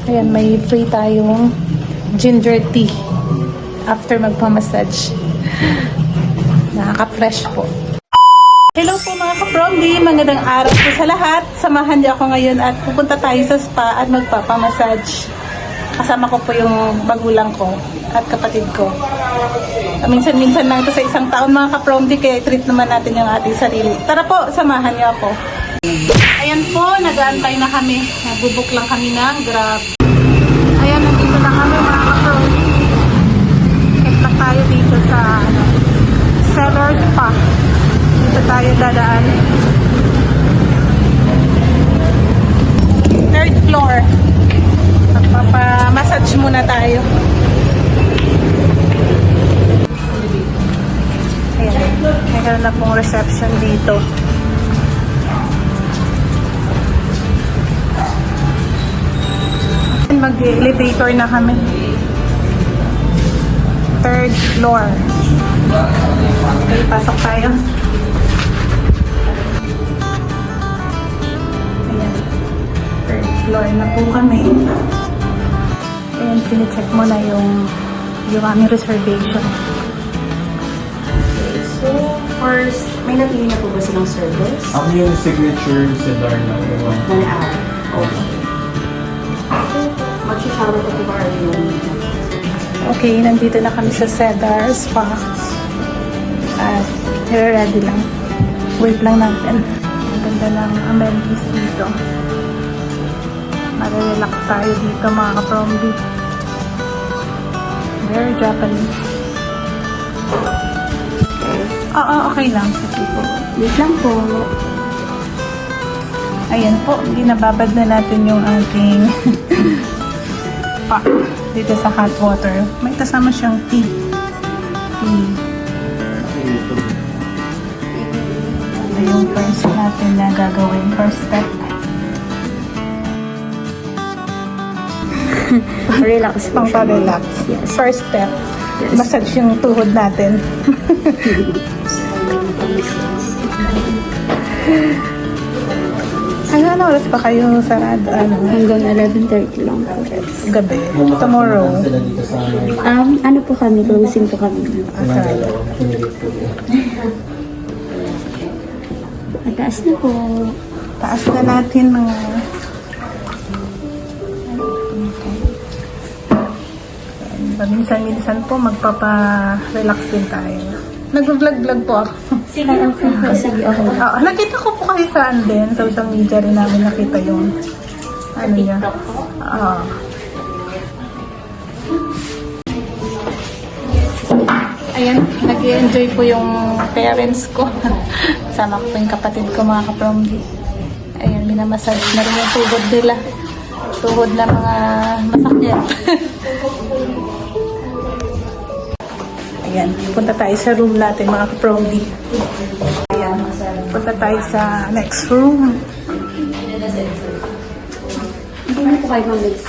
Ayan, may free tayong ginger tea after magpamassage. Nakaka-fresh po. Hello po mga ka-Promdi, magandang araw po sa lahat. Samahan niyo ako ngayon at pupunta tayo sa spa at magpapamassage. Kasama ko po yung magulang ko at kapatid ko. Minsan-minsan lang ito sa isang taon mga ka-Promdi, kaya treat naman natin yung ating sarili. Tara po, samahan niyo ako. Ayan po, nag-aantay na kami. Nagbubuk lang kami ng Grab. Ayan, nandito na kami mga ka-Promdi. Check lang tayo dito sa Seller Spa. Dito tayo dadaan. Third floor. Magpapa-massage muna tayo. Ayan. Meron na pong reception dito. Mag-elevator na kami. Third floor. Okay, pasok tayo. Ayan. Third floor na po kami. Ayan, sinicheck mo na yung aming reservation. Okay, so first, may napili na po ba silang service? Yung signature sa Darna. 1 hour. Okay. Magsashower ko po ba yung... Okay, nandito na kami sa Cedar Spa. At ready lang. Wait lang natin. Ang ganda ng amenities dito. Marerelax tayo dito mga ka-Promdi. Very Japanese. Oo, okay lang. Okay po. Wait lang po. Ayan po, binababad na natin yung ating pack dito sa hot water. May kasama siyang tea. Ito yung first natin na gagawin. First step. Relax po. Pang pa-relax. Yes. First step. Yes. Massage yung tuhod natin. Ano oras pa kayo sarado? Hanggang 11:30 lang po. Gabi. Tomorrow. Ano po kami? Closing po kami. Sarado. Mataas na po. Taas na natin mga... Minsan-minsan po magpapa-relax din tayo. Nag-vlog-vlog po ako. Sige, okay. Oo, nakita ko po kayo saan din. Sa social media rin namin nakita yung ano niya. Oo. Ayan, nag-enjoy po yung parents ko. Sama ko po yung kapatid ko, mga ka-Promdi. Ayan, minamassage na rin yung tuhod nila. Tuhod na mga masakit. Ayan, punta tayo sa room natin, mga ka-Promdi. Ayan, punta tayo sa next room. Hindi na po kayo mag-mix.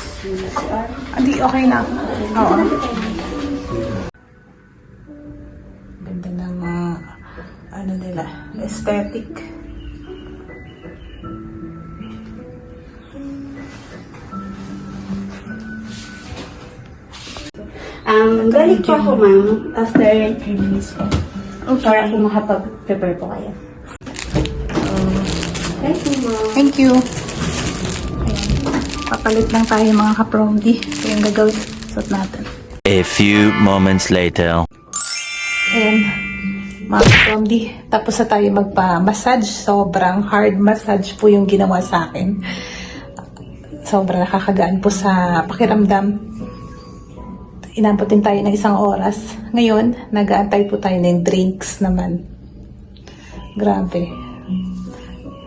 Hindi, okay na. Oo. Ganda ng ano nila, aesthetic. Balik po ako, ma'am, after 3 minutes po. Okay. Para po makapag-prepare po kayo. Thank you, ma'am. Thank you. Ayan. Papalit lang tayo mga ka-Promdi. Ito yung gagawin suot natin. A few moments later. Ayan, mga ka-Promdi, tapos na tayo magpa-massage. Sobrang hard massage po yung ginawa sa akin. Sobrang nakakagaan po sa pakiramdam. Inabot din tayo ng 1 oras. Ngayon, nag-aantay po tayo ng drinks naman. Grabe.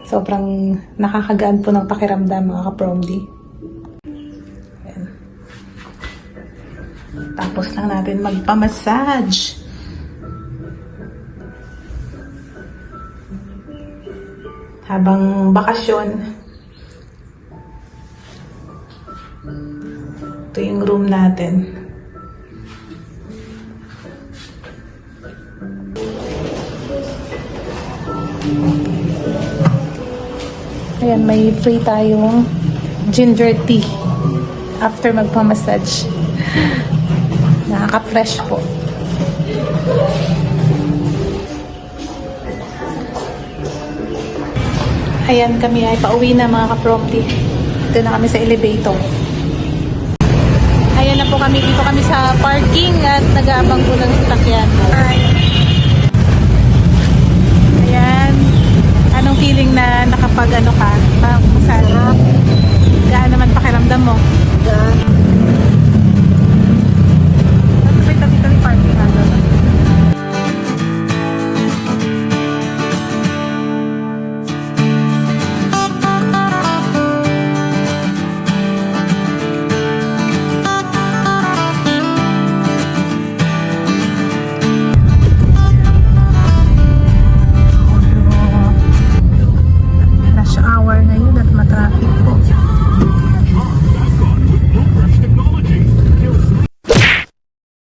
Sobrang nakakagaan po ng pakiramdam mga ka-Promdi. Ayan. Tapos lang natin magpa-massage. Habang bakasyon. Ito yung room natin. Ayan, may free tayong ginger tea after magpamassage. Nakaka-fresh po. Ayan, kami ay pauwi na mga ka-prompty. Dito na kami sa elevator. Ayan na po kami. Dito kami sa parking at nag-aabang po ng sasakyan. Ayan. Anong feeling na nakapag-ano ka? Massage? Gaan naman pakiramdam mo? Tabi-tabi parking ano. Rush hour ngayon at matraffic po.